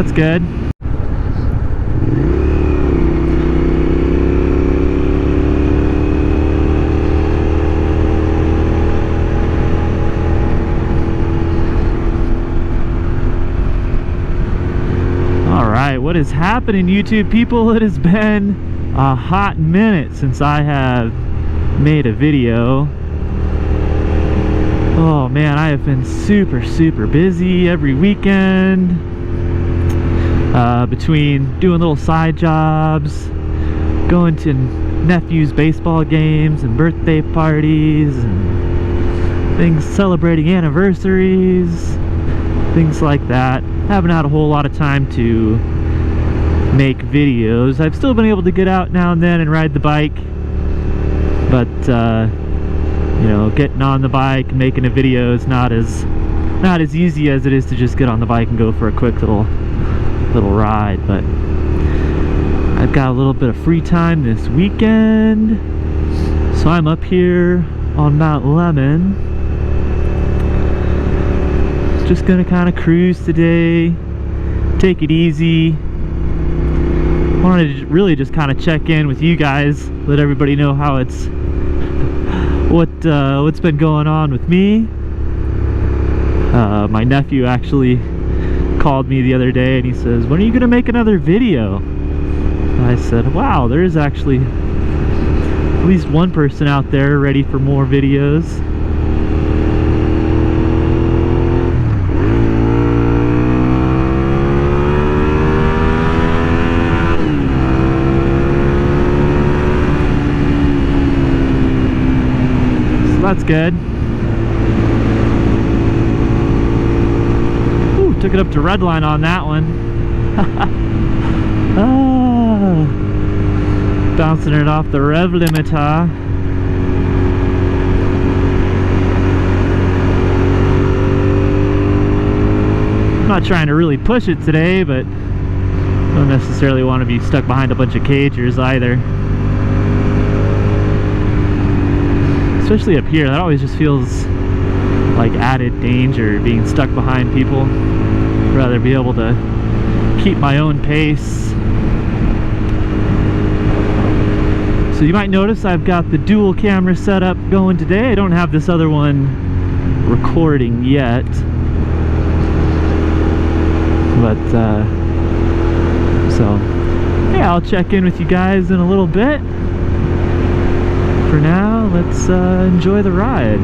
that's good. What is happening, YouTube people? It has been a hot minute since I have made a video. Oh man, I have been super busy every weekend, between doing little side jobs, going to nephew's baseball games and birthday parties and things, celebrating anniversaries, things like that. Haven't had a whole lot of time to make videos. I've still been able to get out now and then and ride the bike, but you know, getting on the bike and making a video is not as easy as it is to just get on the bike and go for a quick little ride. But I've got a little bit of free time this weekend, so I'm up here on Mount Lemmon, just gonna kind of cruise today, take it easy. Wanted to really just kind of check in with you guys, let everybody know how it's what's been going on with me. My nephew actually called me the other day and he says, "When are you gonna make another video?" And I said, wow, there is actually at least one person out there ready for more videos. That's good. Ooh, took it up to redline on that one. Bouncing it off the rev limiter. I'm not trying to really push it today, but don't necessarily want to be stuck behind a bunch of cagers either. Especially up here, that always just feels like added danger, being stuck behind people. I'd rather be able to keep my own pace. So you might notice I've got the dual camera setup going today. I don't have this other one recording yet, but so yeah, I'll check in with you guys in a little bit. For now, let's enjoy the ride.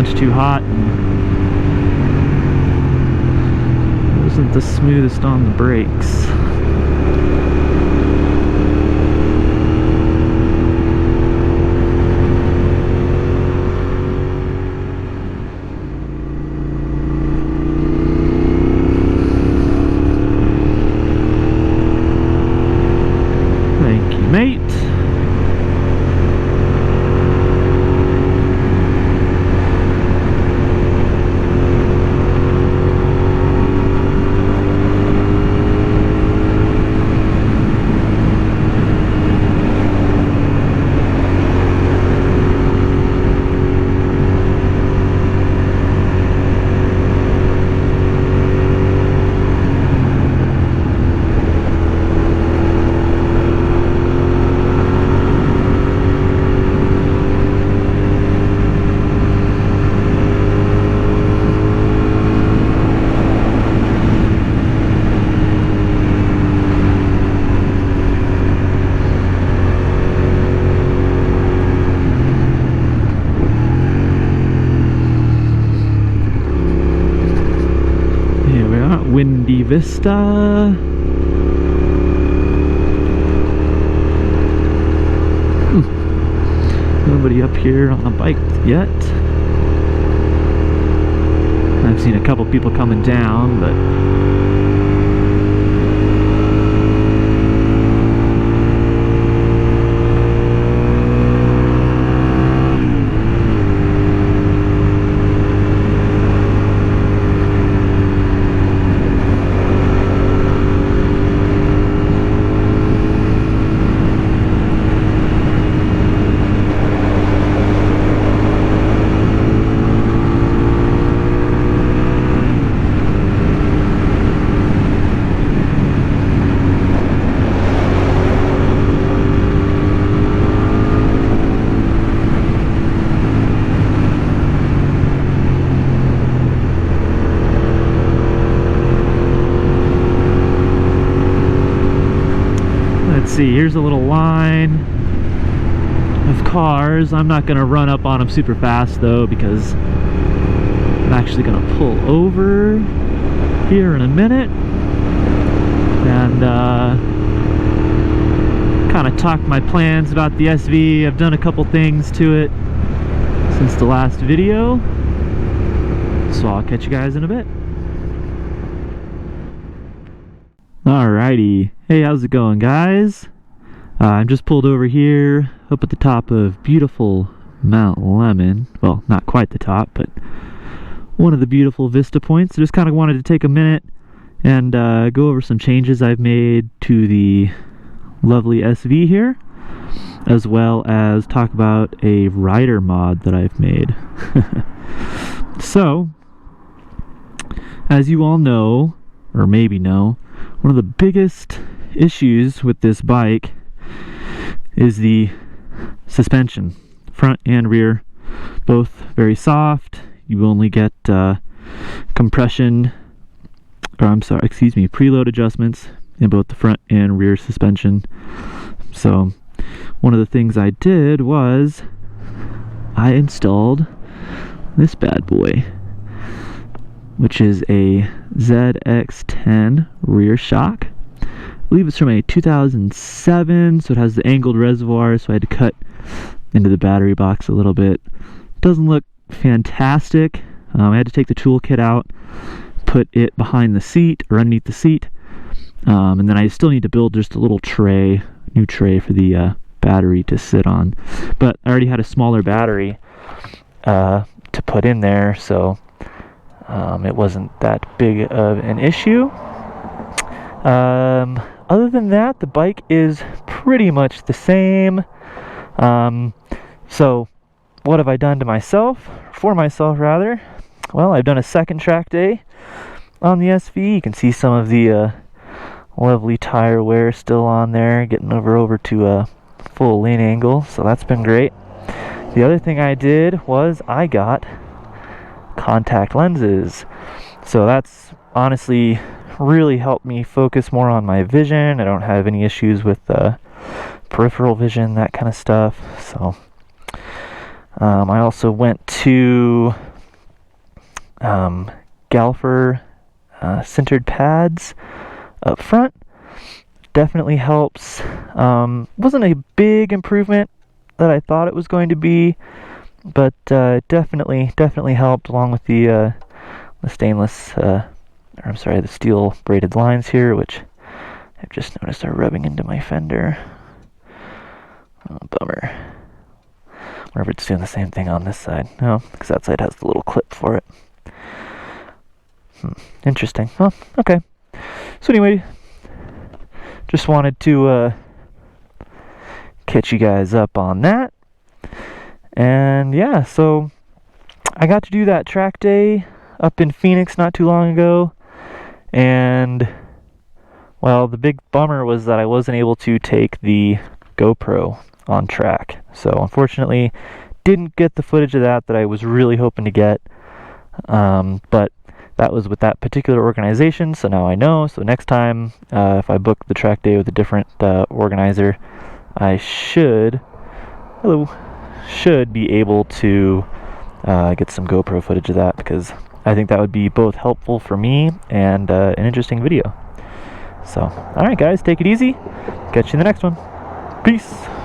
much too hot. It wasn't the smoothest on the brakes. Thank you, mate. Windy Vista. Nobody up here on a bike yet. I've seen a couple people coming down, but see, here's a little line of cars. I'm not gonna run up on them super fast though, because I'm actually gonna pull over here in a minute and kind of talk my plans about the SV. I've done a couple things to it since the last video, so I'll catch you guys in a bit. Alrighty, hey, how's it going, guys? I'm just pulled over here up at the top of beautiful Mount Lemmon. Well, not quite the top, but one of the beautiful vista points. I just kind of wanted to take a minute and go over some changes I've made to the lovely SV here, as well as talk about a rider mod that I've made. So, as you all know, or maybe know, one of the biggest issues with this bike is the suspension, front and rear, both very soft. You only get compression, or I'm sorry, excuse me, preload adjustments in both the front and rear suspension. So one of the things I did was I installed this bad boy, which is a ZX10 rear shock. I believe it's from a 2007, so it has the angled reservoir, so I had to cut into the battery box a little bit. Doesn't look fantastic. I had to take the toolkit out, put it behind the seat or underneath the seat, and then I still need to build just a little tray, new tray for the battery to sit on. But I already had a smaller battery to put in there, so it wasn't that big of an issue. Other than that, the bike is pretty much the same. So what have I done to myself, for myself rather? Well, I've done a second track day on the SV. You can see some of the lovely tire wear still on there, getting over to a full lane angle, so that's been great. The other thing I did was I got contact lenses, so that's honestly really helped me focus more on my vision. I don't have any issues with peripheral vision, that kind of stuff. So I also went to galfer centered pads up front. Definitely helps. Wasn't a big improvement that I thought it was going to be, but definitely helped, along with the stainless, the steel braided lines here, which I've just noticed are rubbing into my fender. Oh, bummer. Wonder if it's doing the same thing on this side. No, because that side has the little clip for it. Interesting. Well, okay. So anyway, just wanted to catch you guys up on that. And yeah, so I got to do that track day up in Phoenix not too long ago. And well, the big bummer was that I wasn't able to take the GoPro on track. So unfortunately, didn't get the footage of that I was really hoping to get. But that was with that particular organization, so now I know. So next time, if I book the track day with a different organizer, I should be able to get some GoPro footage of that, because I think that would be both helpful for me and an interesting video. So, alright guys, take it easy. Catch you in the next one. Peace.